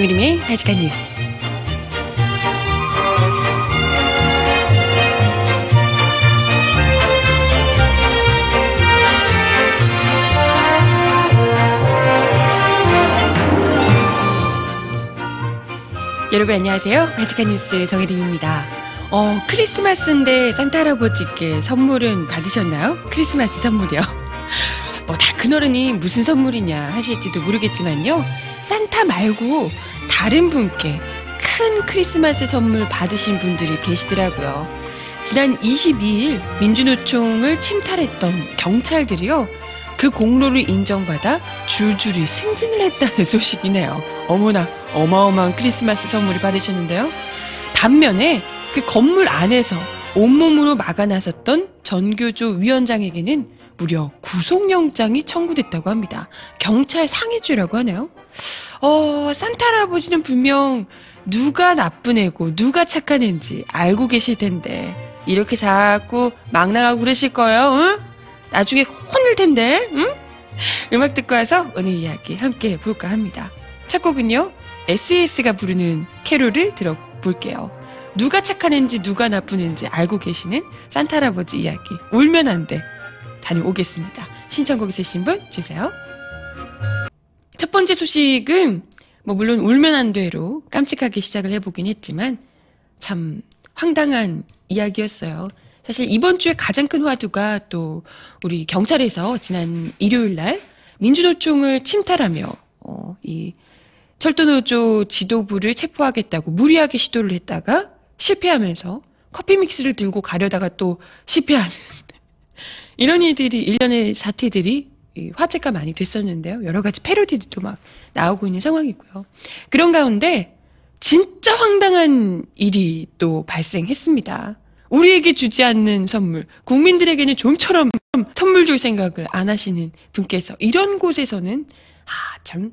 정혜림의 바칙한 뉴스. 여러분 안녕하세요. 바칙한 뉴스 정혜림입니다. 크리스마스인데 산타 할아버지께 선물은 받으셨나요? 크리스마스 선물이요. 다 큰어른이 무슨 선물이냐 하실지도 모르겠지만요. 산타 말고 다른 분께 큰 크리스마스 선물 받으신 분들이 계시더라고요. 지난 22일 민주노총을 침탈했던 경찰들이요. 그 공로를 인정받아 줄줄이 승진을 했다는 소식이네요. 어머나 어마어마한 크리스마스 선물을 받으셨는데요. 반면에 그 건물 안에서 온몸으로 막아 나섰던 전교조 위원장에게는 무려 구속영장이 청구됐다고 합니다. 경찰 상해죄라고 하네요. 산타 할아버지는 분명 누가 나쁜 애고 누가 착한 애인지 알고 계실 텐데 이렇게 자꾸 막 나가고 그러실 거예요. 응? 나중에 혼낼 텐데. 응? 음악 듣고 와서 오늘 이야기 함께 해볼까 합니다. 첫 곡은요. SES가 부르는 캐롤을 들어볼게요. 누가 착한 애인지 누가 나쁜 애인지 알고 계시는 산타 할아버지 이야기. 울면 안 돼. 다녀오겠습니다. 신청곡 있으신 분 주세요. 첫 번째 소식은 물론 울면 안 돼로 깜찍하게 시작을 해보긴 했지만 참 황당한 이야기였어요. 사실 이번 주에 가장 큰 화두가 또 우리 경찰에서 지난 일요일 날 민주노총을 침탈하며 이 철도노조 지도부를 체포하겠다고 무리하게 시도를 했다가 실패하면서 커피 믹스를 들고 가려다가 또 실패하는 이런 일련의 사태들이 화제가 많이 됐었는데요. 여러 가지 패러디도 막 나오고 있는 상황이고요. 그런 가운데 진짜 황당한 일이 또 발생했습니다. 우리에게 주지 않는 선물, 국민들에게는 좀처럼 선물 줄 생각을 안 하시는 분께서 이런 곳에서는 참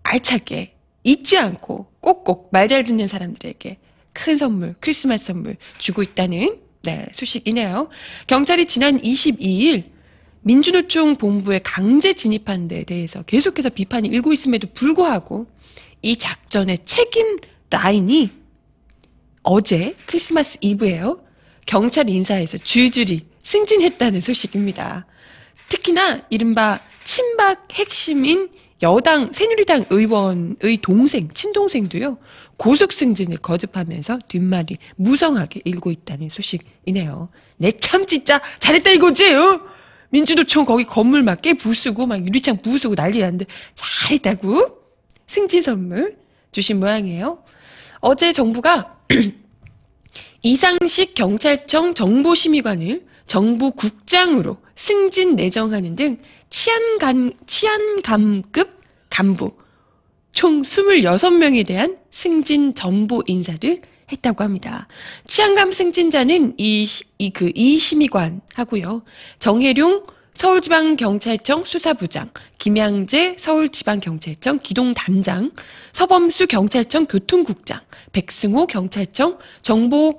알차게 잊지 않고 꼭꼭 말 잘 듣는 사람들에게 큰 선물, 크리스마스 선물 주고 있다는 소식이네요. 경찰이 지난 22일 민주노총 본부에 강제 진입한 데 대해서 계속해서 비판이 일고 있음에도 불구하고 이 작전의 책임 라인이 어제 크리스마스 이브예요. 경찰 인사에서 줄줄이 승진했다는 소식입니다. 특히나 이른바 친박 핵심인 여당 새누리당 의원의 동생, 친동생도요. 고속 승진을 거듭하면서 뒷말이 무성하게 일고 있다는 소식이네요. 내 참 진짜 잘했다 이거지. 민주노총 거기 건물 막 깨 부수고 막 유리창 부수고 난리 났는데 잘했다고 승진 선물 주신 모양이에요. 어제 정부가 이상식 경찰청 정보심의관을 정보국장으로 승진 내정하는 등 치안감급 간부 총 26명에 대한 승진 전보 인사를 했다고 합니다. 치안감 승진자는 이 심의관 하고요. 정혜룡 서울지방경찰청 수사부장, 김양재 서울지방경찰청 기동단장, 서범수 경찰청 교통국장, 백승호 경찰청 정보화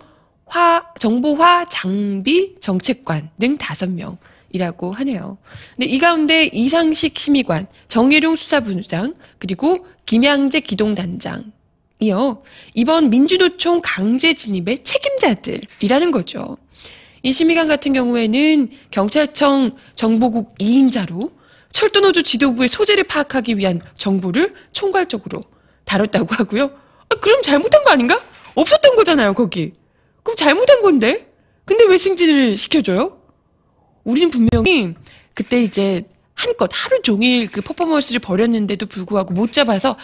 장비 정책관 등 5명이라고 하네요. 근데 이 가운데 이상식 심의관, 정혜룡 수사부장, 그리고 김양재 기동단장 이요. 이번 민주노총 강제 진입의 책임자들이라는 거죠. 이 심의관 같은 경우에는 경찰청 정보국 2인자로 철도노조 지도부의 소재를 파악하기 위한 정보를 총괄적으로 다뤘다고 하고요. 그럼 잘못한 거 아닌가? 없었던 거잖아요, 거기. 그럼 잘못한 건데? 근데 왜 승진을 시켜줘요? 우리는 분명히 그때 이제 한껏 하루 종일 그 퍼포먼스를 벌였는데도 불구하고 못 잡아서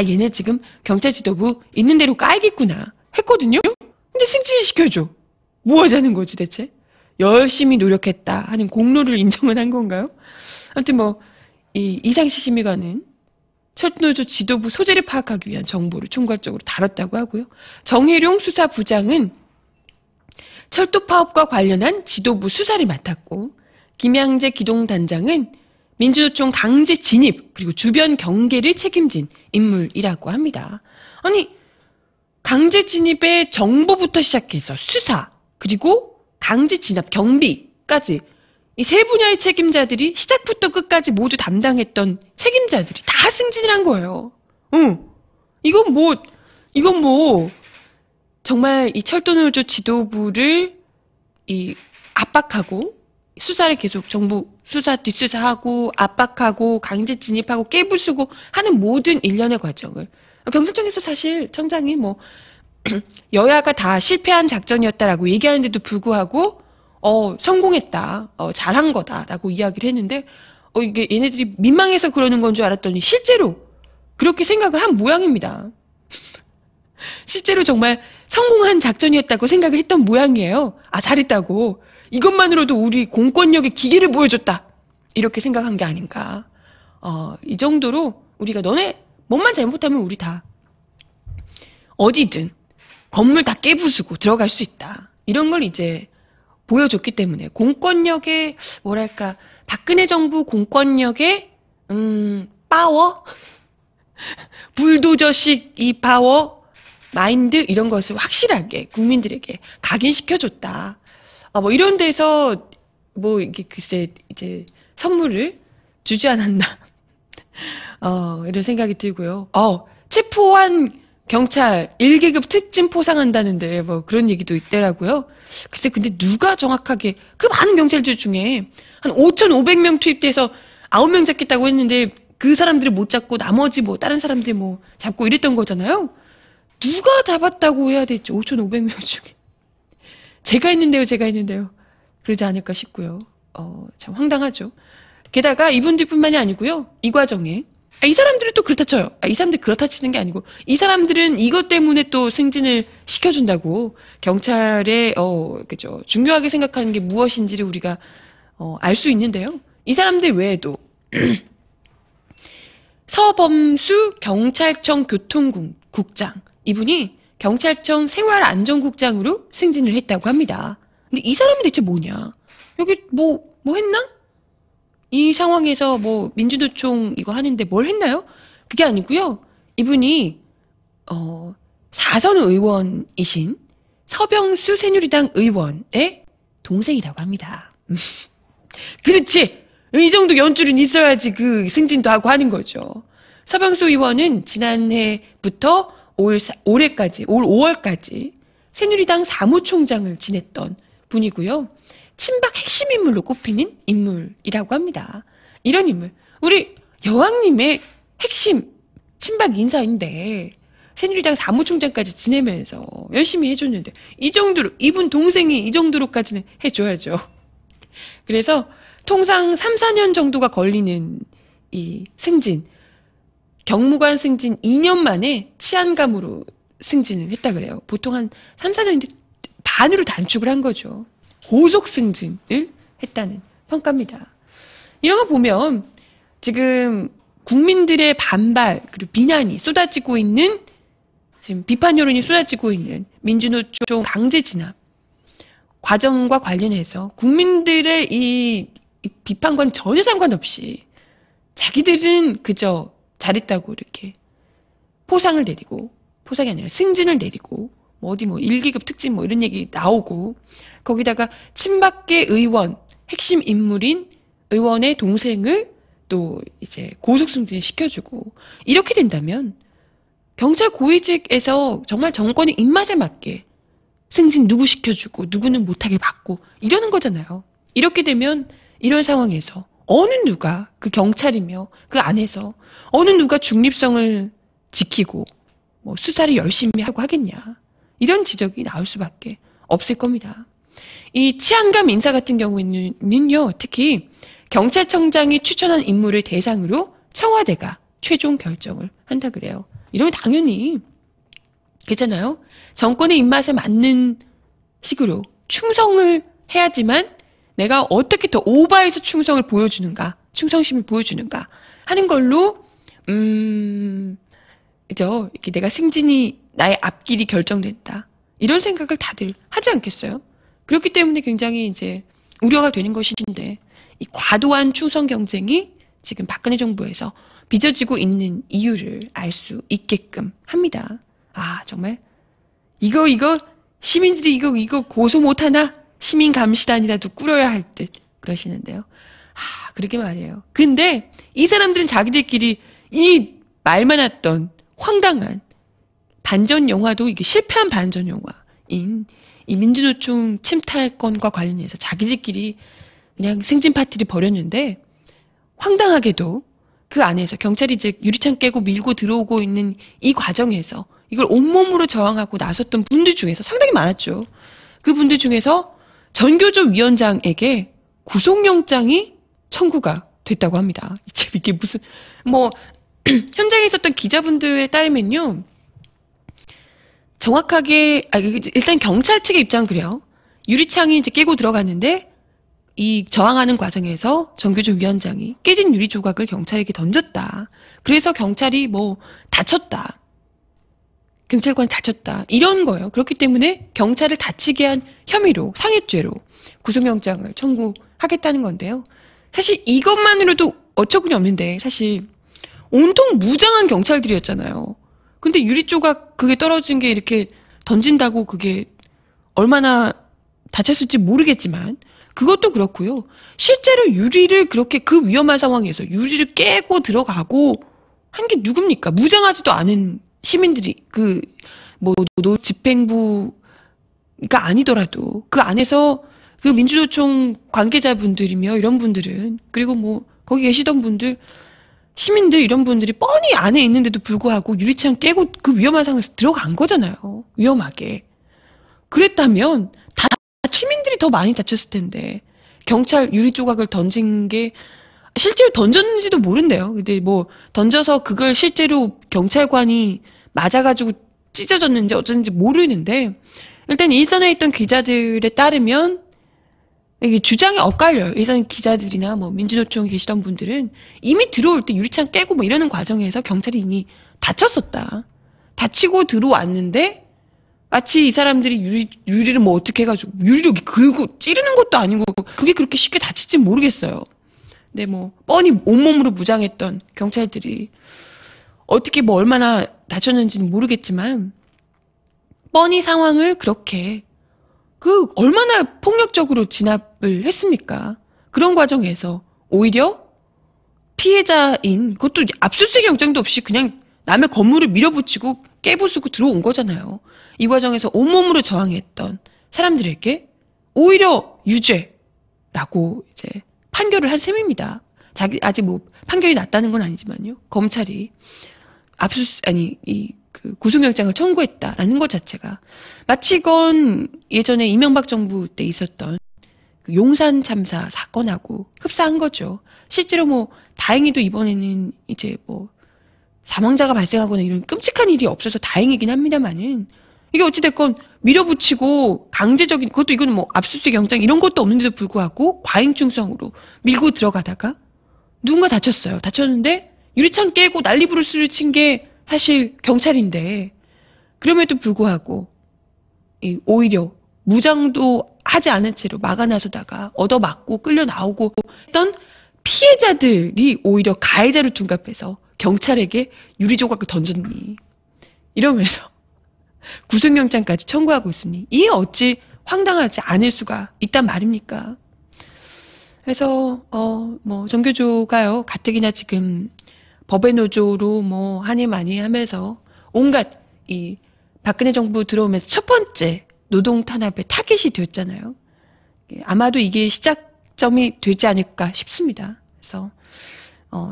얘네 지금 경찰 지도부 있는 대로 까이겠구나 했거든요. 근데 승진 시켜줘. 뭐 하자는 거지 대체? 열심히 노력했다 하는 공로를 인정을 한 건가요? 아무튼 이 이상식 심의관은 철도노조 지도부 소재를 파악하기 위한 정보를 총괄적으로 다뤘다고 하고요. 정혜룡 수사부장은 철도 파업과 관련한 지도부 수사를 맡았고, 김양재 기동단장은 민주노총 강제 진입 그리고 주변 경계를 책임진 인물이라고 합니다. 아니 강제 진입의 정보부터 시작해서 수사 그리고 강제 진압 경비까지 이 세 분야의 책임자들이 시작부터 끝까지 모두 담당했던 책임자들이 다 승진을 한 거예요. 이건 뭐, 이건 뭐, 정말 이 철도노조 지도부를 이 압박하고 수사를 계속 정부 수사 뒷수사하고 압박하고 강제 진입하고 깨부수고 하는 모든 일련의 과정을 경찰청에서 사실 청장이 뭐 여야가 다 실패한 작전이었다라고 얘기하는데도 불구하고 성공했다, 잘한 거다라고 이야기를 했는데 이게 얘네들이 민망해서 그러는 건 줄 알았더니 실제로 그렇게 생각을 한 모양입니다. 실제로 정말 성공한 작전이었다고 생각을 했던 모양이에요. 아, 잘했다고. 이것만으로도 우리 공권력의 기계를 보여줬다. 이렇게 생각한 게 아닌가. 이 정도로 우리가 너네 뭐만 잘못하면 우리 다 어디든 건물 다 깨부수고 들어갈 수 있다. 이런 걸 이제 보여줬기 때문에 공권력의 뭐랄까 박근혜 정부 공권력의 파워? 불도저식 이 파워 마인드 이런 것을 확실하게 국민들에게 각인시켜줬다. 뭐 이런 데서 뭐 이게 글쎄 이제 선물을 주지 않았나. 이런 생각이 들고요. 체포한 경찰 1계급 특진 포상한다는데 뭐 그런 얘기도 있더라고요. 글쎄 근데 누가 정확하게 그 많은 경찰들 중에 한 5,500명 투입돼서 9명 잡겠다고 했는데 그 사람들을 못 잡고 나머지 뭐 다른 사람들 뭐 잡고 이랬던 거잖아요. 누가 잡았다고 해야 될지 5,500명 중에 제가 있는데요. 그러지 않을까 싶고요. 참 황당하죠. 게다가 이분들뿐만이 아니고요. 이 과정에 이 사람들은 또 그렇다 쳐요. 이 사람들 그렇다 치는 게 아니고 이 사람들은 이것 때문에 또 승진을 시켜준다고 경찰의 그죠 중요하게 생각하는 게 무엇인지를 우리가 알 수 있는데요. 이 사람들 외에도 서범수 경찰청 교통국장 이분이 경찰청 생활안전국장으로 승진을 했다고 합니다. 근데 이 사람이 대체 뭐냐? 여기 뭐 했나? 이 상황에서 뭐 민주노총 이거 하는데 뭘 했나요? 그게 아니고요. 이분이 4선 의원이신 서병수 새누리당 의원의 동생이라고 합니다. 그렇지. 이 정도 연줄은 있어야지 그 승진도 하고 하는 거죠. 서병수 의원은 지난해부터 올 5월까지 새누리당 사무총장을 지냈던 분이고요. 친박 핵심 인물로 꼽히는 인물이라고 합니다. 이런 인물. 우리 여왕님의 핵심 친박 인사인데 새누리당 사무총장까지 지내면서 열심히 해줬는데 이 정도로 이분 동생이 이 정도로까지는 해줘야죠. 그래서 통상 3, 4년 정도가 걸리는 이 승진 경무관 승진 2년 만에 치안감으로 승진을 했다 그래요. 보통 한 3, 4년인데 반으로 단축을 한 거죠. 고속 승진을 했다는 평가입니다. 이런 거 보면 지금 국민들의 반발 그리고 비난이 쏟아지고 있는 지금 비판 여론이 쏟아지고 있는 민주노총 강제 진압 과정과 관련해서 국민들의 이 비판과는 전혀 상관없이 자기들은 그저 잘했다고 이렇게 포상을 내리고 포상이 아니라 승진을 내리고 뭐 어디 뭐 1계급 특진 뭐 이런 얘기 나오고 거기다가 친박계 의원 핵심 인물인 의원의 동생을 또 이제 고속 승진을 시켜주고 이렇게 된다면 경찰 고위직에서 정말 정권의 입맛에 맞게 승진 누구 시켜주고 누구는 못하게 받고 이러는 거잖아요. 이렇게 되면 이런 상황에서 어느 누가 그 경찰이며 그 안에서 어느 누가 중립성을 지키고 뭐 수사를 열심히 하고 하겠냐 이런 지적이 나올 수밖에 없을 겁니다. 이 치안감 인사 같은 경우에는요 특히 경찰청장이 추천한 인물을 대상으로 청와대가 최종 결정을 한다 그래요. 이러면 당연히 괜찮아요. 정권의 입맛에 맞는 식으로 충성을 해야지만 내가 어떻게 더 오버해서 충성을 보여주는가, 충성심을 보여주는가 하는 걸로, 그죠? 이렇게 내가 승진이 나의 앞길이 결정된다. 이런 생각을 다들 하지 않겠어요? 그렇기 때문에 굉장히 이제 우려가 되는 것인데, 이 과도한 충성 경쟁이 지금 박근혜 정부에서 빚어지고 있는 이유를 알 수 있게끔 합니다. 아, 정말. 시민들이 이거 고소 못하나? 시민감시단이라도 꾸려야 할 듯 그러시는데요. 그러게 말이에요. 근데 이 사람들은 자기들끼리 이 말 많았던 황당한 반전 영화도 이게 실패한 반전 영화인 이 민주노총 침탈건과 관련해서 자기들끼리 그냥 생진 파티를 벌였는데 황당하게도 그 안에서 경찰이 이제 유리창 깨고 밀고 들어오고 있는 이 과정에서 이걸 온몸으로 저항하고 나섰던 분들 중에서 상당히 많았죠. 그 분들 중에서 전교조 위원장에게 구속영장이 청구가 됐다고 합니다. 이게 무슨 현장에 있었던 기자분들에 따르면요. 정확하게 일단 경찰 측의 입장은 그래요. 유리창이 이제 깨고 들어갔는데 이 저항하는 과정에서 전교조 위원장이 깨진 유리 조각을 경찰에게 던졌다. 그래서 경찰이 다쳤다. 경찰관이 다쳤다. 이런 거예요. 그렇기 때문에 경찰을 다치게 한 혐의로 상해죄로 구속영장을 청구하겠다는 건데요. 사실 이것만으로도 어처구니 없는데 사실 온통 무장한 경찰들이었잖아요. 근데 유리 조각 그게 떨어진 게 이렇게 던진다고 그게 얼마나 다쳤을지 모르겠지만 그것도 그렇고요. 실제로 유리를 그렇게 그 위험한 상황에서 유리를 깨고 들어가고 한 게 누굽니까? 무장하지도 않은 시민들이 집행부가 아니더라도 그 안에서 그 민주노총 관계자분들이며 이런 분들은 그리고 거기 계시던 분들 시민들 이런 분들이 뻔히 안에 있는데도 불구하고 유리창 깨고 그 위험한 상황에서 들어간 거잖아요. 위험하게. 그랬다면 다 시민들이 더 많이 다쳤을 텐데 경찰 유리 조각을 던진 게 실제로 던졌는지도 모른대요. 근데 던져서 그걸 실제로 경찰관이 맞아가지고 찢어졌는지 어쩐지 모르는데 일단 일선에 있던 기자들에 따르면 이게 주장이 엇갈려요. 일선 기자들이나 민주노총에 계시던 분들은 이미 들어올 때 유리창 깨고 이러는 과정에서 경찰이 이미 다쳤었다. 다치고 들어왔는데 마치 이 사람들이 유리를 어떻게 해가지고 유리를 긁고 찌르는 것도 아니고 그게 그렇게 쉽게 다칠지 모르겠어요. 근데 뻔히 온몸으로 무장했던 경찰들이 어떻게 얼마나 다쳤는지는 모르겠지만 뻔히 상황을 그렇게 얼마나 폭력적으로 진압을 했습니까? 그런 과정에서 오히려 피해자인 그것도 압수수색 영장도 없이 그냥 남의 건물을 밀어붙이고 깨부수고 들어온 거잖아요. 이 과정에서 온몸으로 저항했던 사람들에게 오히려 유죄라고 이제 판결을 한 셈입니다. 아직 판결이 났다는 건 아니지만요. 검찰이 구속영장을 청구했다라는 것 자체가 마치 이건 예전에 이명박 정부 때 있었던 그 용산 참사 사건하고 흡사한 거죠. 실제로 다행히도 이번에는 이제 사망자가 발생하거나 이런 끔찍한 일이 없어서 다행이긴 합니다만은 이게 어찌됐건 밀어붙이고 강제적인 그것도 이거는 압수수색 영장 이런 것도 없는데도 불구하고 과잉충성으로 밀고 들어가다가 누군가 다쳤어요. 다쳤는데 유리창 깨고 난리 부르스를 친 게 사실 경찰인데 그럼에도 불구하고 오히려 무장도 하지 않은 채로 막아나서다가 얻어맞고 끌려 나오고 했던 피해자들이 오히려 가해자를 둔갑해서 경찰에게 유리 조각을 던졌니 이러면서 구속영장까지 청구하고 있으니 이게 어찌 황당하지 않을 수가 있단 말입니까? 그래서 정교조가요 가뜩이나 지금 법의 노조로 하니 많이 하면서 온갖 이 박근혜 정부 들어오면서 첫 번째 노동 탄압의 타깃이 되었잖아요. 아마도 이게 시작점이 되지 않을까 싶습니다. 그래서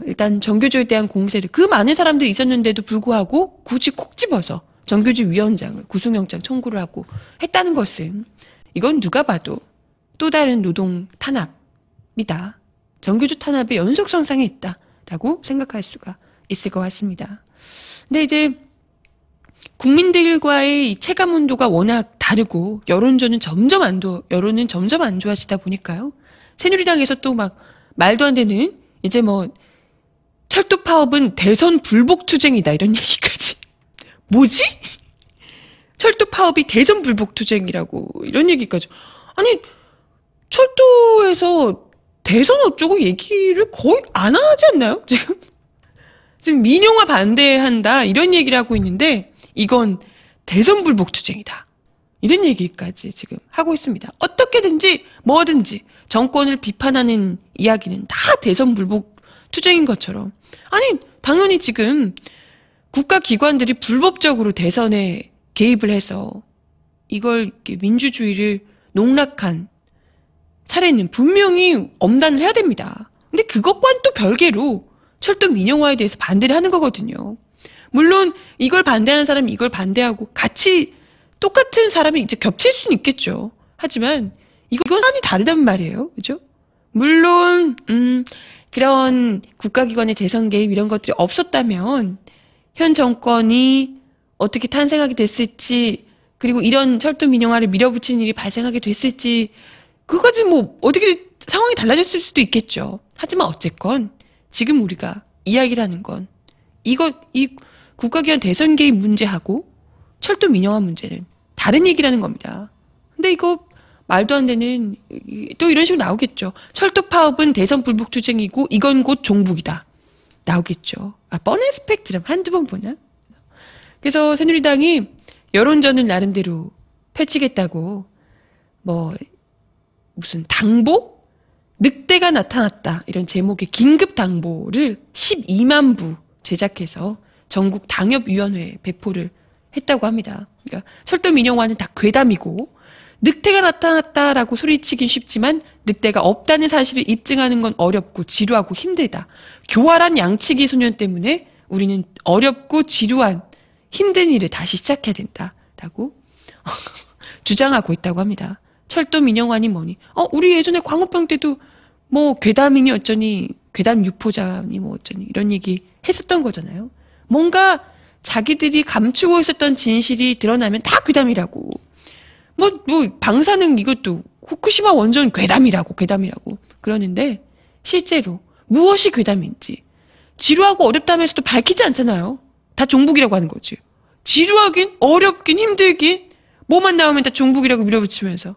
일단 정교조에 대한 공세를 그 많은 사람들이 있었는데도 불구하고 굳이 콕 집어서 정교조 위원장을 구속영장 청구를 하고 했다는 것은 이건 누가 봐도 또 다른 노동 탄압이다. 정교조 탄압의 연속선상에 있다라고 생각할 수가 있을 것 같습니다. 근데 이제 국민들과의 이 체감 온도가 워낙 다르고 여론은 점점 안 좋아지다 보니까요. 새누리당에서 또 말도 안 되는 이제 철도 파업은 대선 불복 투쟁이다 이런 얘기까지. 뭐지? 철도 파업이 대선 불복 투쟁이라고 이런 얘기까지. 아니 철도에서 대선 어쩌고 얘기를 거의 안 하지 않나요? 지금 민영화 반대한다 이런 얘기를 하고 있는데 이건 대선 불복 투쟁이다 이런 얘기까지 지금 하고 있습니다. 어떻게든지 뭐든지 정권을 비판하는 이야기는 다 대선 불복 투쟁인 것처럼. 아니 당연히 지금 국가기관들이 불법적으로 대선에 개입을 해서 이걸 민주주의를 농락한 사례는 분명히 엄단을 해야 됩니다. 근데 그것과는 또 별개로 철도 민영화에 대해서 반대를 하는 거거든요. 물론 이걸 반대하는 사람이 이걸 반대하고 같이 똑같은 사람이 이제 겹칠 수는 있겠죠. 하지만 이건 사안이 다르단 말이에요. 그죠? 물론 그런 국가기관의 대선 개입 이런 것들이 없었다면 현 정권이 어떻게 탄생하게 됐을지, 그리고 이런 철도 민영화를 밀어붙이는 일이 발생하게 됐을지, 그거까지 뭐 어떻게 상황이 달라졌을 수도 있겠죠. 하지만 어쨌건 지금 우리가 이야기를 하는 건 이 국가기관 대선 개입 문제하고 철도 민영화 문제는 다른 얘기라는 겁니다. 근데 이거 말도 안 되는, 또 이런 식으로 나오겠죠. 철도 파업은 대선 불복 투쟁이고 이건 곧 종북이다. 나오겠죠. 뻔한 스펙트럼 한두 번 보나? 그래서 새누리당이 여론전을 나름대로 펼치겠다고 무슨 당보? 늑대가 나타났다. 이런 제목의 긴급 당보를 12만 부 제작해서 전국 당협위원회에 배포를 했다고 합니다. 그러니까 철도 민영화는 다 괴담이고 늑대가 나타났다라고 소리치긴 쉽지만 늑대가 없다는 사실을 입증하는 건 어렵고 지루하고 힘들다. 교활한 양치기 소년 때문에 우리는 어렵고 지루한 힘든 일을 다시 시작해야 된다라고 주장하고 있다고 합니다. 철도 민영화니 뭐니. 우리 예전에 광우병 때도 괴담이니 어쩌니, 괴담 유포자니 어쩌니 이런 얘기 했었던 거잖아요. 뭔가 자기들이 감추고 있었던 진실이 드러나면 다 괴담이라고. 방사능 이것도 후쿠시마 원전 괴담이라고 그러는데 실제로 무엇이 괴담인지 지루하고 어렵다면서도 밝히지 않잖아요. 다 종북이라고 하는 거지. 지루하긴 어렵긴 힘들긴 뭐만 나오면 다 종북이라고 밀어붙이면서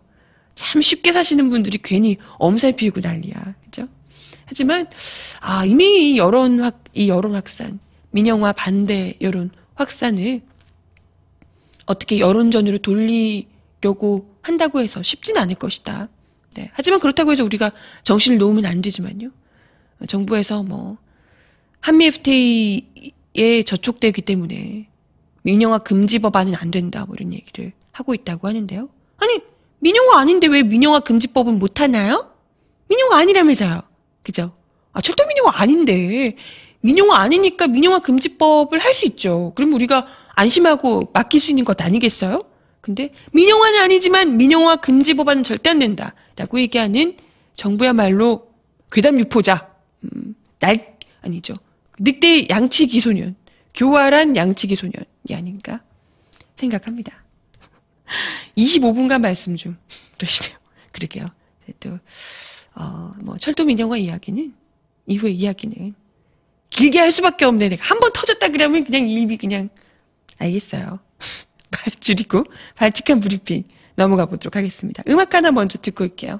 참 쉽게 사시는 분들이 괜히 엄살 피우고 난리야. 그죠? 하지만 이미 이 여론 확산, 민영화 반대 여론 확산을 어떻게 여론전으로 돌리려고 한다고 해서 쉽진 않을 것이다. 네. 하지만 그렇다고 해서 우리가 정신을 놓으면 안 되지만요. 정부에서 한미 FTA에 저촉되기 때문에 민영화 금지 법안은 안 된다. 이런 얘기를 하고 있다고 하는데요. 아니, 민영화 아닌데 왜 민영화 금지법은 못 하나요? 민영화 아니라면서요. 그죠? 철도 민영화 아닌데 민영화 아니니까 민영화 금지법을 할 수 있죠. 그럼 우리가 안심하고 맡길 수 있는 것 아니겠어요? 근데 민영화는 아니지만 민영화 금지 법안은 절대 안 된다라고 얘기하는 정부야말로 괴담 유포자, 아니죠. 늑대 양치기 소년, 교활한 양치기 소년이 아닌가 생각합니다. 25분간 말씀 중 그러시네요. 그러게요. 또 철도 민영화 이야기는 이후의 이야기는 길게 할 수밖에 없네. 내가 한 번 터졌다 그러면 그냥 입이 그냥 알겠어요. 말 줄이고 발칙한 브리핑 넘어가 보도록 하겠습니다. 음악 하나 먼저 듣고 올게요.